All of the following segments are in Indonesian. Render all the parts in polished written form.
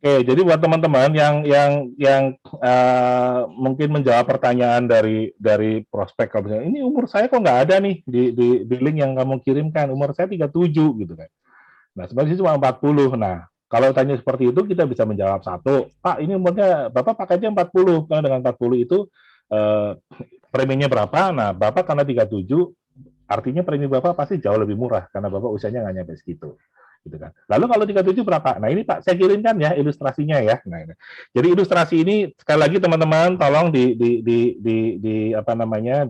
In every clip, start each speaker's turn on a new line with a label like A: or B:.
A: Oke, jadi buat teman-teman yang mungkin menjawab pertanyaan dari prospek, kalau misalnya ini umur saya kok nggak ada nih di link yang kamu kirimkan, umur saya 37 gitu kan. Nah, sebenarnya cuma 40. Nah, kalau tanya seperti itu kita bisa menjawab satu, Pak, ini umurnya Bapak pakainya 40, karena dengan 40 itu preminya berapa? Nah, Bapak karena 37, artinya premi Bapak pasti jauh lebih murah karena Bapak usianya nggak nyampe segitu. Gitu kan. Lalu kalau 37 berapa? Nah, ini Pak, saya kirimkan ya ilustrasinya ya. Nah, ini. Jadi ilustrasi ini sekali lagi teman-teman tolong di apa namanya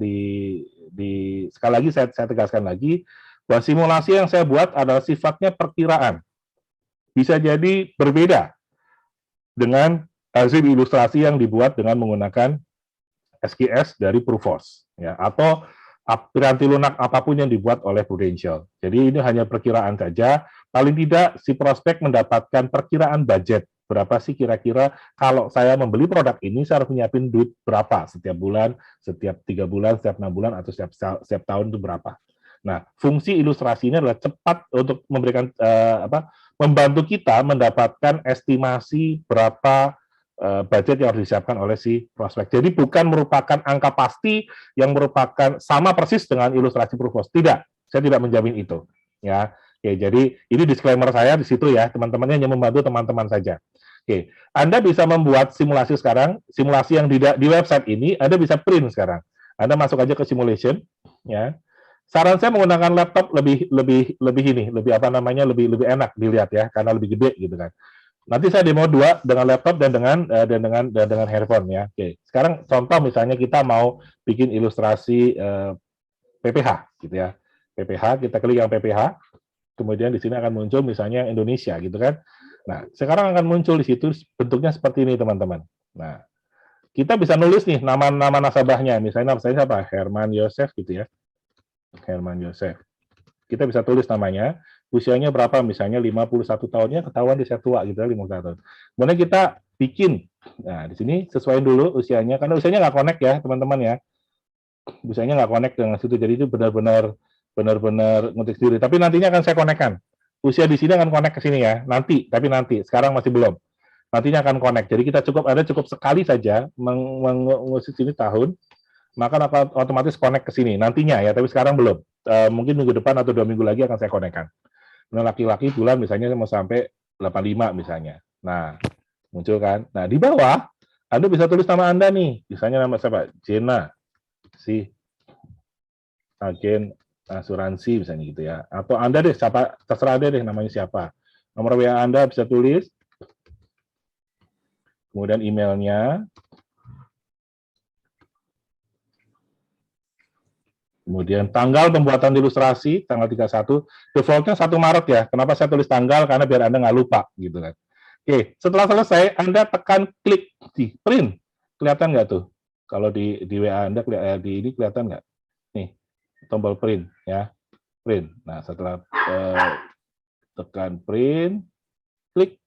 A: sekali lagi saya tegaskan lagi bahwa simulasi yang saya buat adalah sifatnya perkiraan. Bisa jadi berbeda dengan hasil ilustrasi yang dibuat dengan menggunakan SQS dari Proofos ya, atau piranti lunak apapun yang dibuat oleh Prudential. Jadi ini hanya perkiraan saja. Paling tidak si prospek mendapatkan perkiraan budget. Berapa sih kira-kira kalau saya membeli produk ini saya harus menyiapin duit berapa setiap bulan, setiap 3 bulan, setiap 6 bulan, atau setiap tahun itu berapa. Nah, fungsi ilustrasi ini adalah cepat untuk memberikan membantu kita mendapatkan estimasi berapa budget yang harus disiapkan oleh si prospek. Jadi bukan merupakan angka pasti yang merupakan sama persis dengan ilustrasi Proofos. Tidak, saya tidak menjamin itu. Ya, oke, jadi ini disclaimer saya di situ ya, teman-temannya hanya membantu teman-teman saja. Oke, Anda bisa membuat simulasi sekarang, simulasi yang di website ini, Anda bisa print sekarang. Anda masuk aja ke simulation, ya. Saran saya menggunakan laptop lebih apa namanya lebih enak dilihat ya, karena lebih gede gitu kan. Nanti saya demo dua dengan laptop dan dengan handphone ya. Oke. Sekarang contoh misalnya kita mau bikin ilustrasi PPH gitu ya. PPH, kita klik yang PPH, kemudian di sini akan muncul misalnya Indonesia gitu kan. Nah, sekarang akan muncul di situ bentuknya seperti ini teman-teman. Nah, kita bisa nulis nih nama-nama nasabahnya. Misalnya nama saya siapa? Herman Yosef gitu ya. Herman Yosef. Kita bisa tulis namanya, usianya berapa, misalnya 51 tahunnya, ketahuan dia tua gitu ya, 51 tahun. Kemudian kita bikin, nah di sini sesuaiin dulu usianya, karena usianya nggak connect ya teman-teman ya, usianya nggak connect dengan situ, jadi itu benar-benar ngetik sendiri, tapi nantinya akan saya konekkan. Usia di sini akan connect ke sini ya, nanti, tapi nanti, sekarang masih belum. Nantinya akan connect, jadi kita cukup sekali saja mengusik sini tahun, maka akan otomatis connect ke sini nantinya ya, tapi sekarang belum. Mungkin minggu depan atau 2 minggu lagi akan saya konekkan. Nah, laki-laki bulan misalnya mau sampai 85 misalnya. Nah, muncul kan. Nah, di bawah Anda bisa tulis nama Anda nih. Misalnya nama siapa? Jena, si agen asuransi misalnya gitu ya. Atau Anda deh, siapa, terserah Anda deh namanya siapa. Nomor WA Anda bisa tulis. Kemudian emailnya. Kemudian tanggal pembuatan ilustrasi, tanggal 31, defaultnya 1 Maret ya. Kenapa saya tulis tanggal? Karena biar Anda nggak lupa. Gitu kan. Oke, setelah selesai, Anda tekan klik di print. Kelihatan nggak tuh? Kalau di WA Anda, di ini kelihatan nggak? Nih, tombol print ya. Print. Nah, setelah tekan print, klik.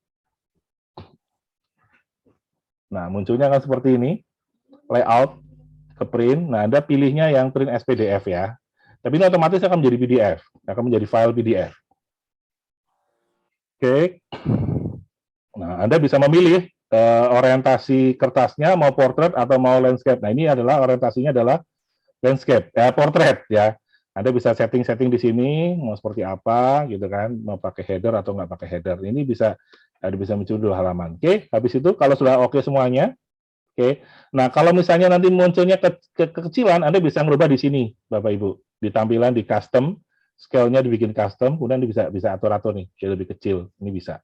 A: Nah, munculnya kan seperti ini. Layout ke print. Nah, Anda pilihnya yang print as PDF ya. Tapi ini otomatis akan menjadi PDF, akan menjadi file PDF. Oke. Nah, Anda bisa memilih orientasi kertasnya mau portrait atau mau landscape. Nah, ini adalah orientasinya adalah landscape, portrait ya. Anda bisa setting-setting di sini mau seperti apa gitu kan, mau pakai header atau nggak pakai header. Ini bisa Anda bisa muncul dua halaman. Oke, habis itu kalau sudah oke semuanya, oke. Nah, kalau misalnya nanti munculnya kekecilan, Anda bisa merubah di sini, Bapak Ibu. Di tampilan di custom, scale-nya dibikin custom, kemudian bisa atur-atur nih, jadi lebih kecil. Ini bisa.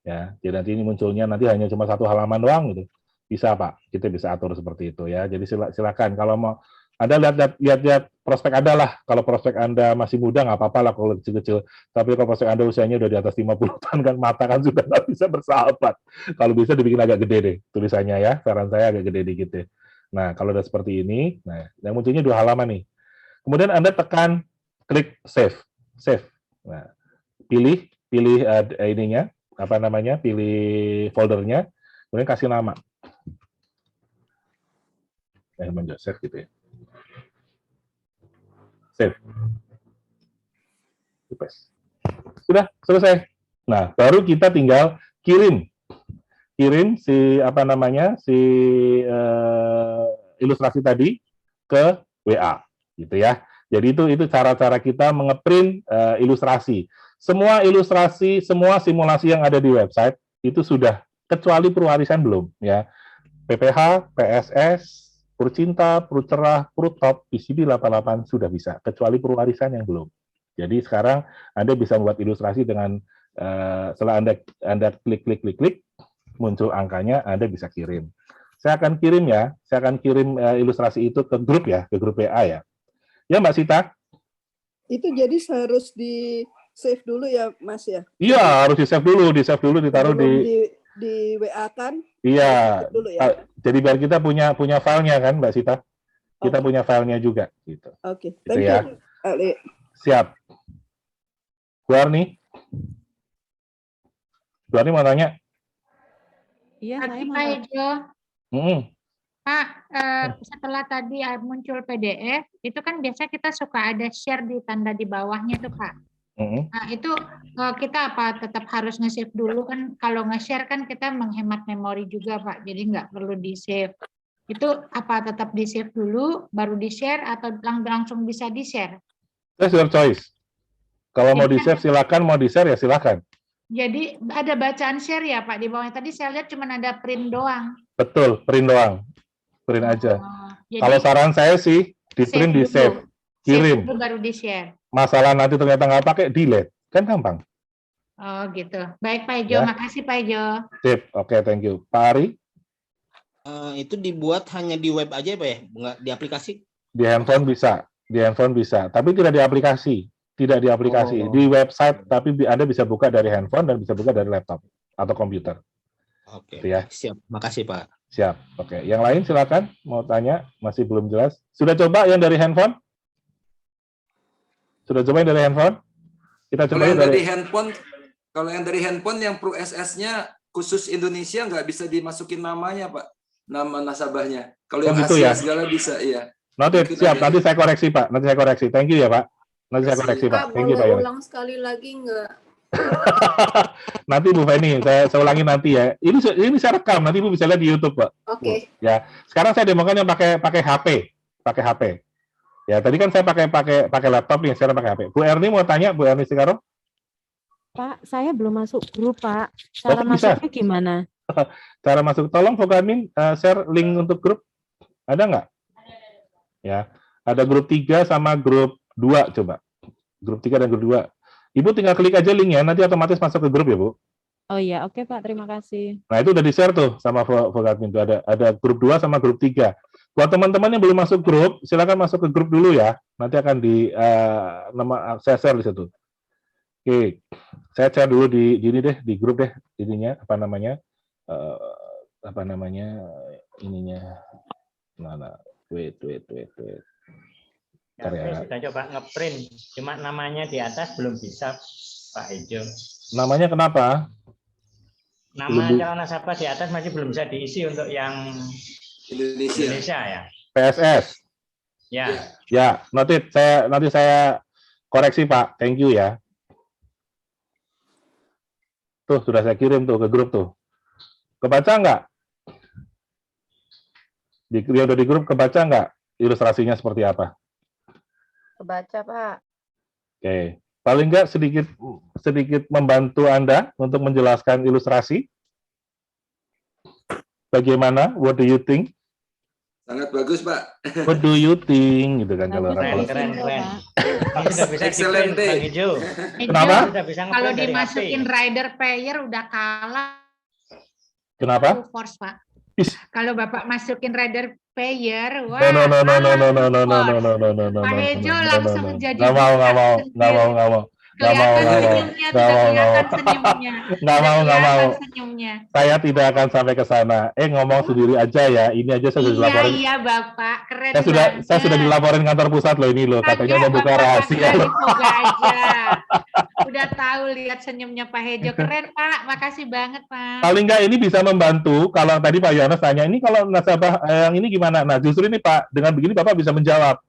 A: Ya, jadi nanti ini munculnya nanti hanya cuma 1 halaman doang gitu. Bisa Pak, kita bisa atur seperti itu ya. Jadi silakan kalau mau Anda lihat prospek Anda lah. Kalau prospek Anda masih muda nggak apa-apa lah kalau kecil-kecil. Tapi kalau prospek Anda usianya udah di atas 50 tahun kan mata kan sudah nggak bisa bersahabat. Kalau bisa dibikin agak gede deh tulisannya ya. Saran saya agak gede dikit deh. Nah, kalau udah seperti ini, nah yang munculnya 2 halaman nih. Kemudian Anda tekan klik save. Save. Nah, pilih ininya, apa namanya, pilih foldernya, kemudian kasih nama. Herman Joseph gitu ya. Save. Sudah, selesai. Nah, baru kita tinggal kirim. kirim si ilustrasi tadi ke WA, gitu ya. Jadi itu cara-cara kita mengeprint ilustrasi. Semua ilustrasi, semua simulasi yang ada di website itu sudah, kecuali Purwarisan belum, ya. PPH, PSS, Purcinta, Purcerah, Purtop, PCB 88 sudah bisa, kecuali Purwarisan yang belum. Jadi sekarang Anda bisa membuat ilustrasi dengan setelah Anda klik, muncul angkanya, Anda bisa kirim. Saya akan kirim ilustrasi itu ke grup ya, ke grup WA ya. Ya Mbak Sita?
B: Itu jadi harus di save dulu ya Mas ya?
A: Iya, harus di save dulu, ditaruh
B: di WA kan?
A: Iya,
B: dulu ya?
A: jadi biar kita punya filenya kan Mbak Sita? Kita punya filenya juga gitu.
B: Oke,
A: gitu ya.
B: Ali.
A: Siap. Bu Arni mau tanya?
C: Iya, saya mau.
D: Pak Ejo. Pak, setelah tadi muncul PDF, itu kan biasa kita suka ada share di tanda di bawahnya tuh Pak. Nah itu kita apa tetap harus nge-save dulu kan? Kalau nge-share kan kita menghemat memori juga Pak, jadi nggak perlu di-save. Itu apa tetap di-save dulu, baru di-share atau langsung bisa di-share?
A: That's your choice. Kalau mau di-save silakan, mau di-share ya silakan.
D: Jadi ada bacaan share ya Pak di bawahnya. Tadi saya lihat cuma ada print doang.
A: Betul, print doang. Print aja.
D: Jadi,
A: kalau saran saya sih di print, di save, kirim.
D: Save baru di share.
A: Masalah nanti ternyata nggak pakai, delete, kan gampang.
D: Oh gitu. Baik Pak Ejo,
A: Ya.
D: makasih Pak Ejo.
A: Sip, oke, thank you. Pak Ari?
E: Itu dibuat hanya di web aja Pak ya, nggak di aplikasi?
A: Di handphone bisa, tapi tidak di aplikasi. Tidak di aplikasi, di website, tapi Anda bisa buka dari handphone dan bisa buka dari laptop atau komputer.
E: Oke,
A: ya.
E: Siap. Makasih Pak.
A: Siap, oke. Yang lain silakan, mau tanya, masih belum jelas. Sudah coba yang dari handphone? Sudah coba yang dari handphone? Kita coba
F: yang dari handphone. Kalau yang dari handphone, yang Pro SS-nya khusus Indonesia nggak bisa dimasukin namanya Pak, nama nasabahnya. Kalau yang
A: gitu
F: Asia
A: ya?
F: segala bisa, iya.
A: Nanti siap, nanti saya koreksi Pak. Nanti saya koreksi. Thank you ya Pak. Nanti saya koreksi Pak. Thank you Pak.
B: Ulang sekali lagi nggak?
A: Nanti Bu Feni, saya ulangi nanti ya. Ini saya rekam, nanti Bu bisa lihat di YouTube Pak.
B: Oke.
A: Ya, sekarang saya demokan yang pakai HP. Ya, tadi kan saya pakai laptop nih, sekarang pakai HP. Bu Erni mau tanya, Bu Erni Sikaro?
C: Pak, saya belum masuk grup Pak. Cara masuknya gimana?
A: Cara masuk, tolong Vogadmin share link untuk grup. Ada nggak? Ya, ada grup 3 sama grup 2 coba. Grup 3 dan grup 2. Ibu tinggal klik aja linknya, nanti otomatis masuk ke grup ya Bu.
C: Oh iya, oke Pak, terima kasih.
A: Nah itu udah di-share tuh sama Vogadmin tuh, ada grup 2 sama grup 3. Buat teman-teman yang belum masuk grup, silakan masuk ke grup dulu ya. Nanti akan saya share di situ. Oke, saya share dulu di grup deh ininya ininya. Nah, wait.
G: Ya, saya sudah coba ngeprint, cuma namanya di atas belum bisa Pak Ejo.
A: Namanya kenapa?
G: Nama calon nasabah di atas masih belum bisa diisi untuk yang Indonesia ya.
A: PSS.
G: Ya.
A: Ya, nanti saya koreksi Pak. Thank you ya. Tuh sudah saya kirim tuh ke grup tuh. Kebaca nggak? Dia udah di grup, kebaca nggak ilustrasinya seperti apa?
H: Kebaca Pak.
A: Oke, paling nggak sedikit membantu Anda untuk menjelaskan ilustrasi. Bagaimana? What do you think?
F: Sangat bagus Pak.
A: What do you think? Gitu kan kalau orang.
G: Keren. Ini sudah bisa
F: Excellent
G: di-print, Bang Ejo.
A: Kenapa?
G: Sudah bisa
D: Kalau
G: nge-print dari
D: dimasukin
G: HP.
D: rider player udah kalah.
A: Kenapa?
D: Force Pak. Kalau Bapak masukin rider player, wah.
A: No.
D: Pak Ejo langsung jadi.
A: Nggak mau.
D: Senyumnya.
A: Saya tidak akan sampai ke sana. Ngomong sendiri aja ya. Ini aja saya sudah dilaporin.
D: Iya Bapak, keren
A: Saya sudah dilaporin kantor pusat loh ini loh. Katanya mau buka rahasia loh.
D: Udah tahu lihat senyumnya Pak Ejo, keren Pak. Makasih banget Pak.
A: Paling nggak ini bisa membantu. Kalau tadi Pak Yohanes tanya, ini kalau nasabah yang ini gimana? Nah justru ini Pak, dengan begini Bapak bisa menjawab.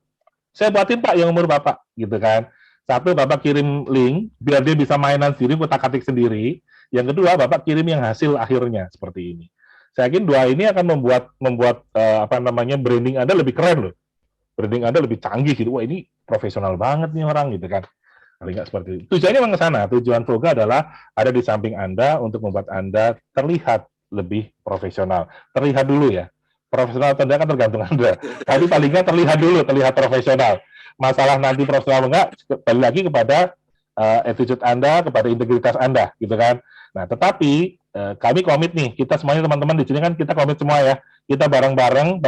A: Saya buatin Pak yang umur Bapak, gitu kan. Satu, Bapak kirim link biar dia bisa mainan sendiri, kutak-katik sendiri. Yang kedua, Bapak kirim yang hasil akhirnya seperti ini. Saya yakin dua ini akan membuat branding Anda lebih keren loh. Branding Anda lebih canggih gitu. Wah, ini profesional banget nih orang gitu kan. Paling nggak seperti itu. Tujuannya memang ke sana. Tujuan Voga adalah ada di samping Anda untuk membuat Anda terlihat lebih profesional. Terlihat dulu ya. Profesional atau tidak kan tergantung Anda. Tapi paling nggak terlihat dulu, terlihat profesional. Masalah nanti profesional enggak, balik lagi kepada attitude Anda, kepada integritas Anda, gitu kan. Nah, tetapi kami komit nih, kita semuanya teman-teman di sini kan kita komit semua ya. Kita bareng-bareng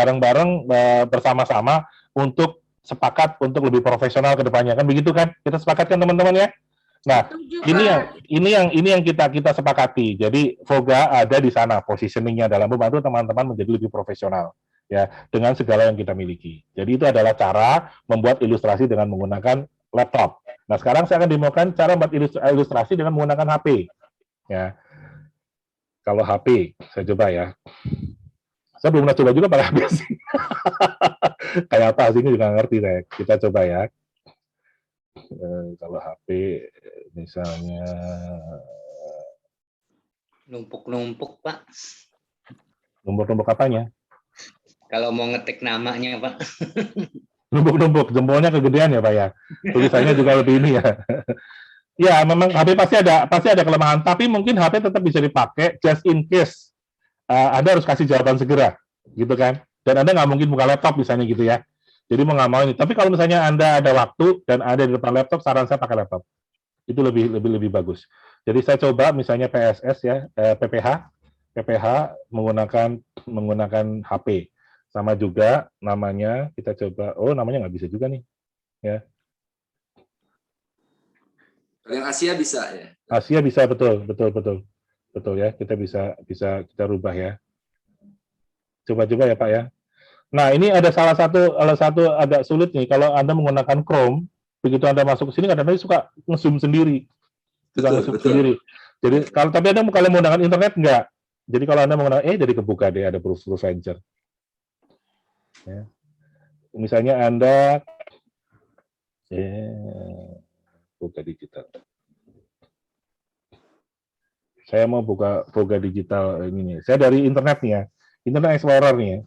A: bersama-sama untuk sepakat untuk lebih profesional ke depannya, kan begitu kan? Kita sepakat kan teman-teman ya? Nah, ini yang kita sepakati. Jadi Voga ada di sana positioningnya dalam membantu teman-teman menjadi lebih profesional ya dengan segala yang kita miliki. Jadi itu adalah cara membuat ilustrasi dengan menggunakan laptop. Nah, sekarang saya akan demokan cara membuat ilustrasi dengan menggunakan HP. Ya. Kalau HP, saya coba ya. Saya belum pernah coba juga pakai HP sih. Kayak apa sih, ini juga ngerti deh. Kita coba ya. Kalau HP misalnya
E: Numpuk-numpuk, Pak.
A: Numpuk-numpuk apanya?
E: Kalau mau ngetik namanya, Pak.
A: Numpuk-numpuk, jempolnya kegedean ya Pak ya. Tulisannya juga lebih ini ya. Ya, memang HP pasti ada kelemahan, tapi mungkin HP tetap bisa dipakai just in case. Anda harus kasih jawaban segera, gitu kan? Dan Anda nggak mungkin buka laptop misalnya gitu ya. Jadi mau nggak mau ini. Tapi kalau misalnya Anda ada waktu dan ada di depan laptop, saran saya pakai laptop. Itu lebih bagus. Jadi saya coba misalnya PSS ya, PPH menggunakan HP. Sama juga namanya kita coba. Oh, namanya nggak bisa juga nih, ya.
F: Yang Asia bisa ya.
A: Asia bisa, betul ya. Kita bisa kita rubah ya. Coba ya Pak ya. Nah, ini ada salah satu agak sulit nih. Kalau Anda menggunakan Chrome, begitu Anda masuk ke sini kadang-kadang suka nge-zoom sendiri. Sendiri. Jadi tapi Anda kalau menggunakan internet enggak. Jadi kalau Anda menggunakan jadi kebuka deh, ada proof venture. Ya. Misalnya Anda buka digital. Saya mau buka Voga digital ini nih. Saya dari internet nih ya. Internet Explorer nih ya.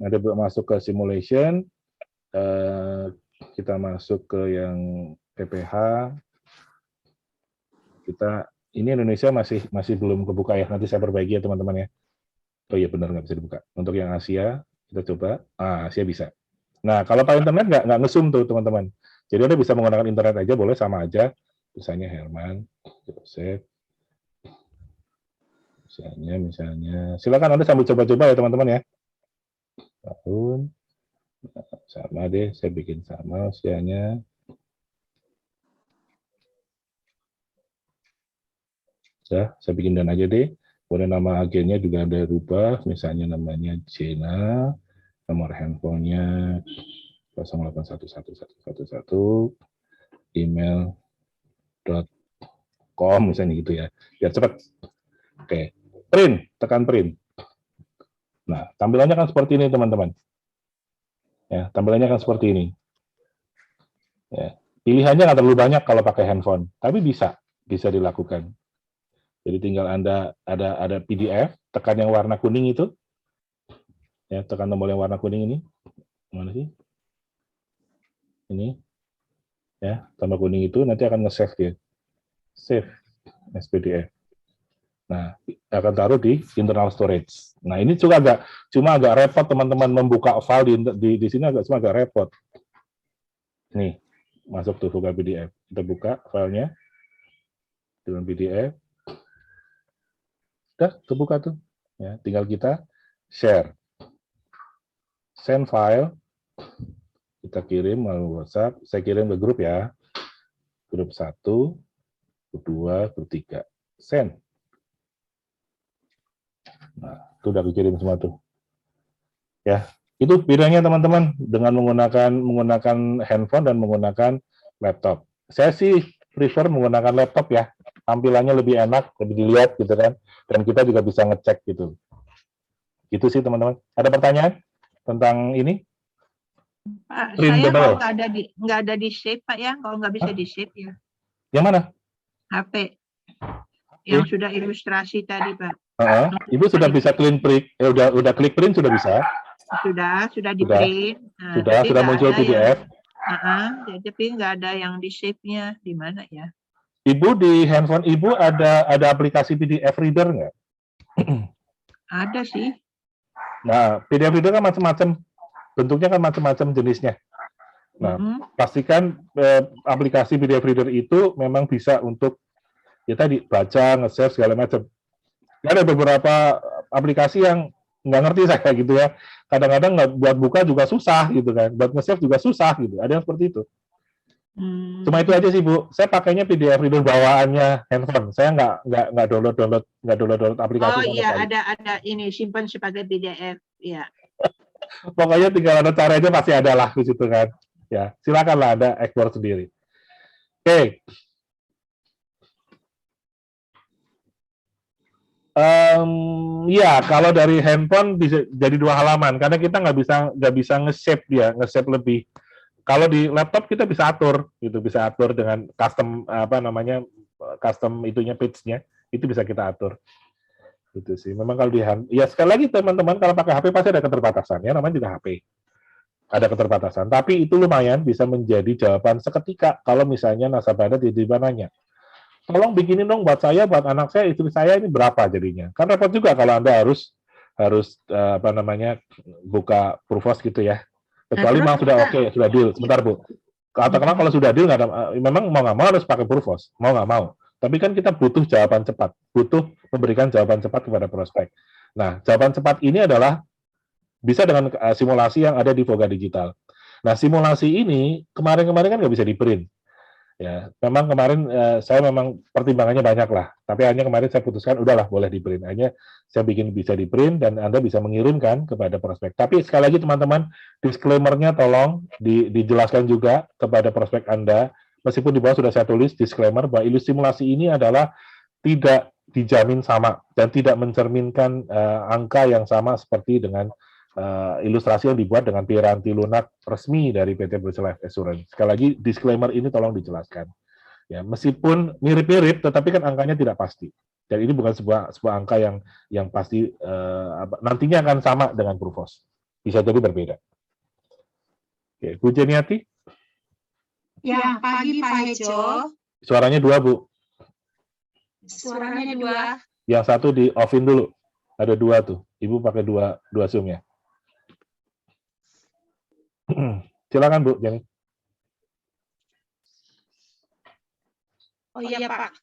A: Ada masuk ke simulation, kita masuk ke yang PPH. Ini Indonesia masih belum kebuka ya. Nanti saya perbaiki ya teman-teman ya. Oh iya benar nggak bisa dibuka. Untuk yang Asia kita coba. Asia bisa. Nah kalau pakai internet nggak nge-zoom tuh teman-teman. Jadi Anda bisa menggunakan internet aja, boleh sama aja. Misalnya Herman, Joseph. Misalnya, silakan Anda sambil coba-coba ya teman-teman ya. Tahun, sama deh, saya bikin sama usianya. Saya bikin dan aja deh. Kemudian nama agennya juga ada rubah, misalnya namanya Jena, nomor handphonenya 08111111, email.com misalnya gitu ya. Biar cepat. Oke. Print, tekan print. Nah, tampilannya kan seperti ini, teman-teman. Ya, tampilannya kan seperti ini. Ya, pilihannya nggak terlalu banyak kalau pakai handphone, tapi bisa dilakukan. Jadi tinggal Anda ada PDF, tekan yang warna kuning itu. Ya, tekan tombol yang warna kuning ini. Mana sih? Ini. Ya, tombol kuning itu nanti akan nge-save dia. Save as PDF. Nah, akan taruh di internal storage. Nah, ini juga agak repot teman-teman membuka file di sini agak repot. Nih, masuk tuh buka PDF. Kita buka filenya dengan PDF. Udah kebuka tuh. Ya, tinggal kita share. Send file. Kita kirim melalui WhatsApp. Saya kirim ke grup ya. Grup 1, grup 2, grup 3. Send. Nah, itu udah dikirim semua tuh. Ya, itu bedanya teman-teman dengan menggunakan handphone dan menggunakan laptop. Saya sih prefer menggunakan laptop ya. Tampilannya lebih enak, lebih dilihat gitu kan. Dan kita juga bisa ngecek gitu. Gitu sih teman-teman. Ada pertanyaan tentang ini?
I: Pak, saya
A: Printable.
I: kalau nggak ada di save Pak ya, kalau nggak bisa di save ya.
A: Yang mana?
I: HP yang sudah ilustrasi tadi Pak.
A: Ibu sudah bisa clean print, udah klik print sudah bisa.
I: Sudah di print. Nah,
A: Sudah muncul PDF.
I: Tapi nggak ada yang di save-nya di mana ya?
A: Ibu di handphone Ibu ada aplikasi PDF reader nggak?
I: Ada sih.
A: Nah, PDF reader kan macam-macam, bentuknya kan macam-macam jenisnya. Nah, pastikan aplikasi PDF reader itu memang bisa untuk ya tadi baca, nge-share segala macam. Ada beberapa aplikasi yang nggak ngerti saya gitu ya. Kadang-kadang nggak buat buka juga susah gitu kan, buat nge-save juga susah gitu. Ada yang seperti itu. Cuma itu aja sih Bu. Saya pakainya PDF reader bawaannya handphone. Saya nggak download aplikasi.
I: Oh iya, ada ini simpan sebagai PDF. Ya.
A: Pokoknya tinggal ada caranya pasti ada lah di situ kan. Ya, silakanlah Anda ekspor sendiri. Oke. Ya, kalau dari handphone bisa jadi 2 halaman karena kita nggak bisa nge-save dia, nge-save lebih. Kalau di laptop kita bisa atur, gitu, bisa atur dengan custom custom itunya page-nya, itu bisa kita atur. Gitu sih. Memang kalau di ya sekali lagi teman-teman kalau pakai HP pasti ada keterbatasan ya, namanya juga HP. Ada keterbatasan, tapi itu lumayan bisa menjadi jawaban seketika kalau misalnya nasabah Anda tiba-tiba nanya, tolong bikinin dong buat saya, buat anak saya, istri saya ini berapa jadinya. Kan repot juga kalau Anda harus buka Prufos gitu ya. Kecuali memang sudah oke, sudah deal. Sebentar Bu. Katakanlah kalau sudah deal memang mau nggak mau harus pakai Prufos, mau nggak mau. Tapi kan kita butuh jawaban cepat, butuh memberikan jawaban cepat kepada prospek. Nah, jawaban cepat ini adalah bisa dengan simulasi yang ada di Voga Digital. Nah, simulasi ini kemarin-kemarin kan nggak bisa di-print. Ya, memang kemarin saya memang pertimbangannya banyak lah. Tapi hanya kemarin saya putuskan udahlah boleh di-print. Hanya saya bikin bisa di-print dan Anda bisa mengirimkan kepada prospek. Tapi sekali lagi teman-teman, disclaimer-nya tolong dijelaskan juga kepada prospek Anda. Meskipun di bawah sudah saya tulis disclaimer bahwa simulasi ini adalah tidak dijamin sama dan tidak mencerminkan angka yang sama seperti dengan ilustrasi yang dibuat dengan piranti lunak resmi dari PT British Life Assurance. Sekali lagi, disclaimer ini tolong dijelaskan. Ya, meskipun mirip-mirip, tetapi kan angkanya tidak pasti. Dan ini bukan sebuah angka yang pasti nantinya akan sama dengan Prufos. Bisa jadi berbeda. Oke, Bu Jeniati?
J: Ya, pagi Pak Hejo.
A: Suaranya 2, Bu.
J: Suaranya 2.
A: Yang satu di off-in dulu. Ada 2 tuh. Ibu pakai dua Zoom ya. Silakan Bu Jenny.
J: Oh iya Pak.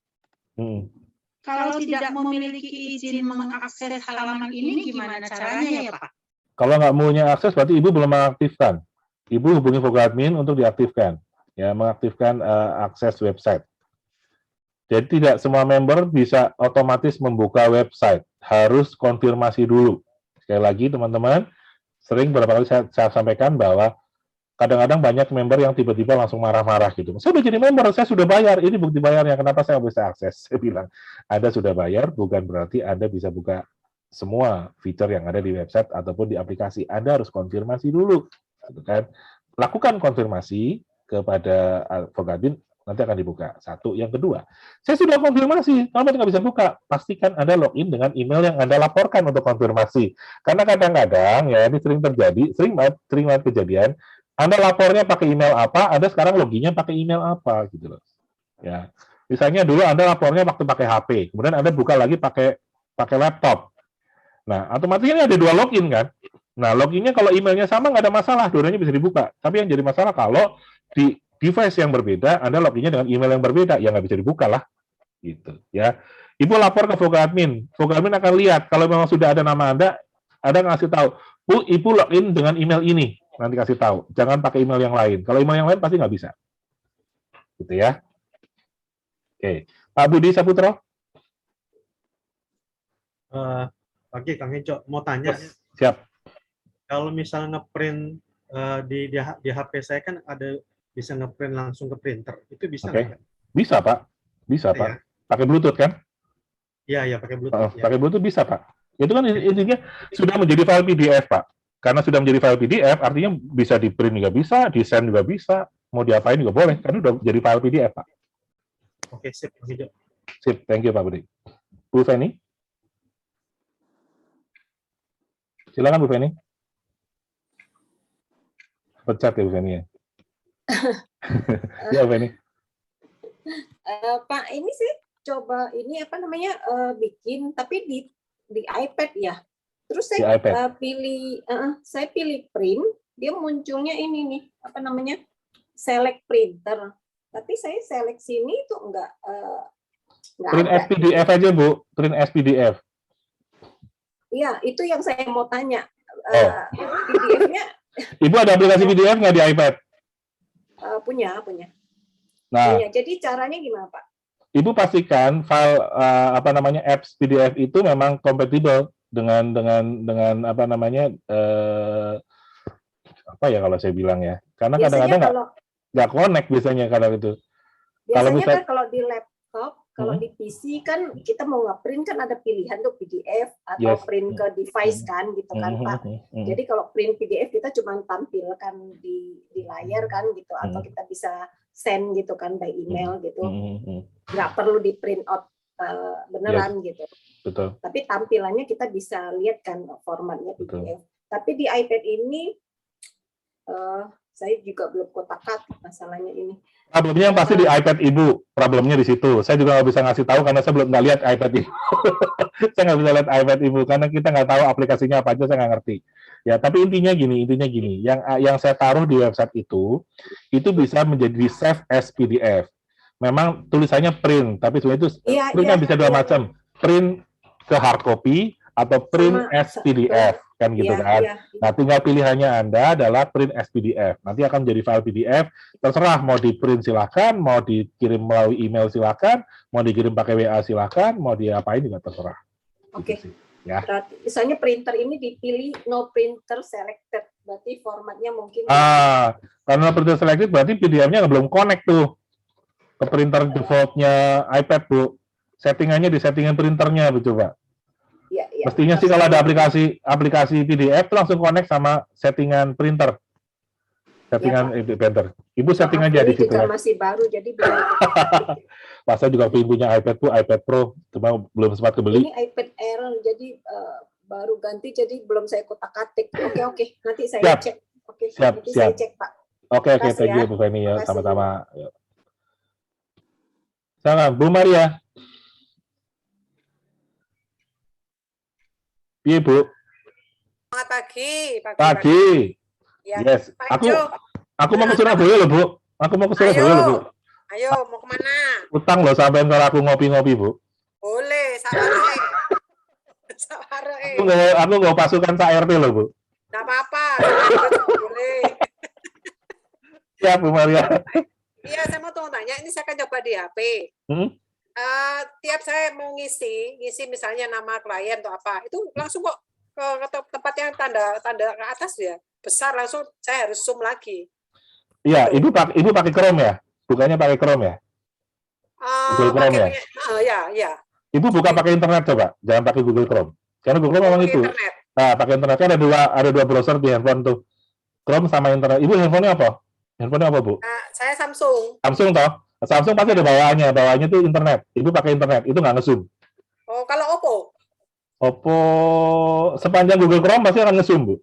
J: Kalau tidak memiliki izin mengakses halaman ini gimana caranya ya Pak?
A: Kalau nggak punya akses berarti Ibu belum mengaktifkan. Ibu hubungi Voga Admin untuk diaktifkan. Ya, mengaktifkan akses website. Jadi tidak semua member bisa otomatis membuka website. Harus konfirmasi dulu. Sekali lagi teman-teman, sering beberapa kali saya sampaikan bahwa kadang-kadang banyak member yang tiba-tiba langsung marah-marah gitu. Saya udah jadi member, saya sudah bayar, ini bukti bayarnya, kenapa saya nggak bisa akses? Saya bilang, Anda sudah bayar, bukan berarti Anda bisa buka semua fitur yang ada di website ataupun di aplikasi. Anda harus konfirmasi dulu. Gitu kan? Lakukan konfirmasi kepada Voga Admin, nanti akan dibuka. Satu. Yang kedua, saya sudah konfirmasi, kenapa nggak bisa buka? Pastikan Anda login dengan email yang Anda laporkan untuk konfirmasi. Karena kadang-kadang, ya ini sering terjadi, sering banget kejadian, Anda lapornya pakai email apa, Anda sekarang loginnya pakai email apa, gitu loh. Ya, misalnya dulu Anda lapornya waktu pakai HP, kemudian Anda buka lagi pakai laptop. Nah, otomatis ini ada 2 login kan? Nah, loginnya kalau emailnya sama nggak ada masalah, dua-duanya bisa dibuka. Tapi yang jadi masalah kalau di device yang berbeda, Anda loginnya dengan email yang berbeda, ya nggak bisa dibuka lah. Gitu, ya. Ibu lapor ke Voga Admin. Voga Admin akan lihat, kalau memang sudah ada nama Anda ngasih tahu, Bu, Ibu login dengan email ini. Nanti kasih tahu. Jangan pakai email yang lain. Kalau email yang lain pasti nggak bisa. Gitu ya. Oke. Pak Budi Saputro.
K: Pagi Kang Hejo, mau tanya.
A: Siap.
K: Kalau misalnya ngeprint di HP saya kan ada bisa ngeprint langsung ke printer, itu bisa nggak?
A: Bisa Pak, bisa Pak.
K: Ya.
A: Pakai Bluetooth kan?
K: Iya, pakai Bluetooth.
A: Pakai Bluetooth bisa Pak. Itu kan intinya sudah menjadi file PDF Pak. Karena sudah menjadi file PDF, artinya bisa di print juga bisa, di send juga bisa, mau diapain juga boleh, karena udah jadi file PDF, Pak.
K: Oke, sip, Hijau.
A: Sip, thank you Pak Budi. Bu Feni? Silakan Bu Feni. Pecat ya Bu Feni ya. Ya Bu Feni.
L: Pak, ini sih coba ini apa namanya bikin tapi di iPad ya. Terus saya pilih print, dia munculnya ini nih apa namanya select printer. Tapi saya select sini itu enggak
A: print
L: ada.
A: SPDF aja Bu, print SPDF.
L: Iya, itu yang saya mau tanya. PDF-nya
A: Ibu ada aplikasi PDF nggak di iPad?
L: punya.
A: Nah,
L: Punya. Jadi caranya gimana Pak?
A: Ibu pastikan file apa namanya apps PDF itu memang kompatibel dengan apa namanya apa ya kalau saya bilang ya, karena kadang-kadang nggak connect biasanya kalau itu.
L: Biasanya kan kalau di laptop, kalau di PC kan kita mau nge-print kan ada pilihan tuh PDF atau print ke device kan gitu kan Pak. Jadi kalau print PDF kita cuma tampilkan di layar kan gitu, atau kita bisa send gitu kan by email gitu. Nggak perlu di print out beneran gitu.
A: Betul.
L: Tapi tampilannya kita bisa lihat kan formatnya PDF. Tapi di iPad ini saya juga belum kotak-katik masalahnya ini.
A: Problemnya yang pasti di iPad Ibu, problemnya di situ. Saya juga nggak bisa ngasih tahu karena saya belum nggak lihat iPad Ibu. Saya nggak bisa lihat iPad Ibu karena kita nggak tahu aplikasinya apa aja, saya nggak ngerti. Ya, tapi intinya gini. Yang saya taruh di website itu bisa menjadi save as PDF. Memang tulisannya print, tapi sebenarnya itu printnya bisa dua macam. Print ke hard copy atau print as PDF. Kan gitu kan. Nah, tinggal pilihannya Anda adalah print as PDF. Nanti akan menjadi file PDF. Terserah mau di print silakan, mau dikirim melalui email silakan, mau dikirim pakai WA silakan, mau diapain juga terserah.
L: Oke.
A: Gitu sih, ya.
L: Berarti misalnya printer ini dipilih no printer selected. Berarti formatnya mungkin
A: Karena printer selected berarti PDF-nya belum connect tuh ke printer default-nya iPad, Bu. Settingannya di settingan printernya, Bu, coba.
L: Ya.
A: Mestinya sih kalau ada aplikasi PDF itu langsung connect sama settingan printer. Settingan printer. Ibu setting aja di situ.
L: Juga masih baru jadi belum.
A: Pas saya juga punya iPad tuh, iPad Pro, cuma belum sempat kebeli.
L: Ini iPad Air jadi baru ganti jadi belum saya kotak-katik. Oke. Nanti saya cek. Oke, nanti saya cek, Pak.
A: Oke, thank you Bu Feni ya, sama-sama. Sama Bu Maria. Iya, Bu.
M: Selamat pagi.
A: Pagi.
M: Ya.
A: Yes.
M: Pak
A: Aku mau ke Surabaya loh, Bu. Aku mau ke Surabaya loh, Bu.
M: Ayo, mau kemana?
A: Utang loh sampai ntar aku ngopi-ngopi, Bu.
M: Boleh, sabar.
A: Aku nggak pasukan KRT loh, Bu.
M: Nggak apa-apa. Boleh.
A: Ya, Bu Maria.
M: Iya, saya mau tanya. Ini saya akan coba di HP. Tiap saya mau ngisi misalnya nama klien atau apa, itu langsung kok ke tempat yang tanda ke atas ya besar, langsung saya harus zoom lagi.
A: Iya, ibu pakai Chrome ya, bukannya pakai Chrome ya? Google Chrome ya?
M: Ya.
A: Ibu buka pakai internet coba, jangan pakai Google Chrome. Karena Google Chrome memang itu.
M: Internet.
A: Nah, pakai internet kan ada dua browser di handphone tuh, Chrome sama internet. Ibu handphonenya apa? Handphonenya apa, Bu?
M: Saya Samsung.
A: Samsung toh? Samsung pasti ada bawaannya tuh internet. Ibu pakai internet, itu nggak nge-zoom.
M: Oh, kalau
A: Oppo sepanjang Google Chrome pasti akan nge-zoom, Bu.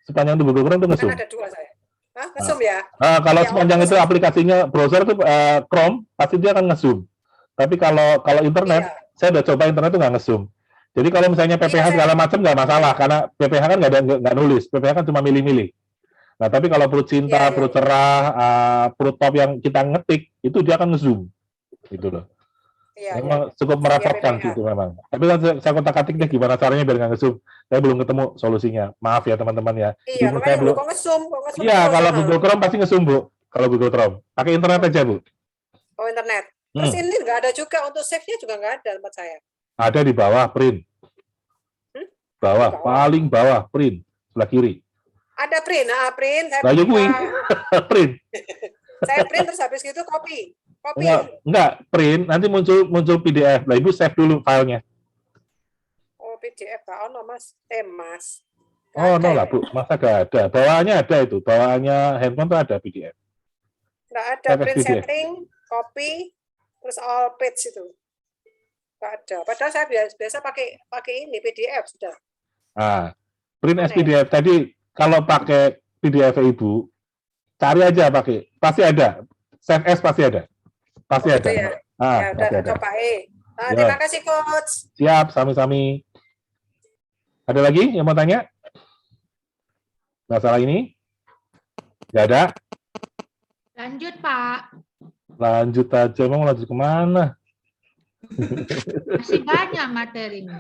A: Sepanjang itu Google Chrome tuh nge-zoom.
M: Kan ada dua saya. Nge-zoom ya?
A: Kalau sepanjang itu aplikasinya browser tuh Chrome, pasti dia akan nge-zoom. Tapi kalau internet, saya udah coba internet tuh nggak nge-zoom. Jadi kalau misalnya PPH segala macam nggak masalah, karena PPH kan nggak nulis, PPH kan cuma milih-milih. Nah, tapi kalau perut cinta, perut cerah, perut top yang kita ngetik, itu dia akan nge-zoom. Gitu loh. Memang cukup merepotkan gitu memang. Tapi kan saya kotak-katik deh gimana caranya biar nggak nge-zoom. Saya belum ketemu solusinya. Maaf ya teman-teman ya.
M: Iya,
A: saya belum.
M: Kok nge-zoom?
A: Iya, kalau Google Chrome pasti nge-zoom, Bu. Kalau Google Chrome. Pakai internet aja, Bu.
M: Oh, internet. Terus ini nggak ada juga, untuk save-nya juga nggak ada tempat saya.
A: Ada di bawah, print. Paling bawah, print. Sebelah kiri.
M: Ada print, print.
A: Saya print.
M: Saya print terus habis gitu copy.
A: Enggak, print. Nanti muncul PDF. Lah Ibu save dulu filenya.
M: Oh, PDF Mas. Mas.
A: Oh, no lah Bu, masa gak ada? Bawaannya ada itu, bawaannya handphone tuh ada PDF.
M: Nggak ada print
A: PDF.
M: setting, copy, terus all page itu. Nggak ada. Padahal saya biasa pakai ini PDF sudah.
A: Nah, print as PDF tadi kalau pakai PDF Ibu, cari aja pakai, pasti ada. Save as pasti ada. Pasti ada.
M: Ya, ya udah
A: pasti ada.
M: cobain. Nah,
A: Ya.
M: terima kasih Coach.
A: Siap, sami-sami. Ada lagi yang mau tanya? Masalah ini? Nggak ada?
D: Lanjut, Pak.
A: Lanjut aja, mau lanjut kemana?
D: Masih banyak materinya.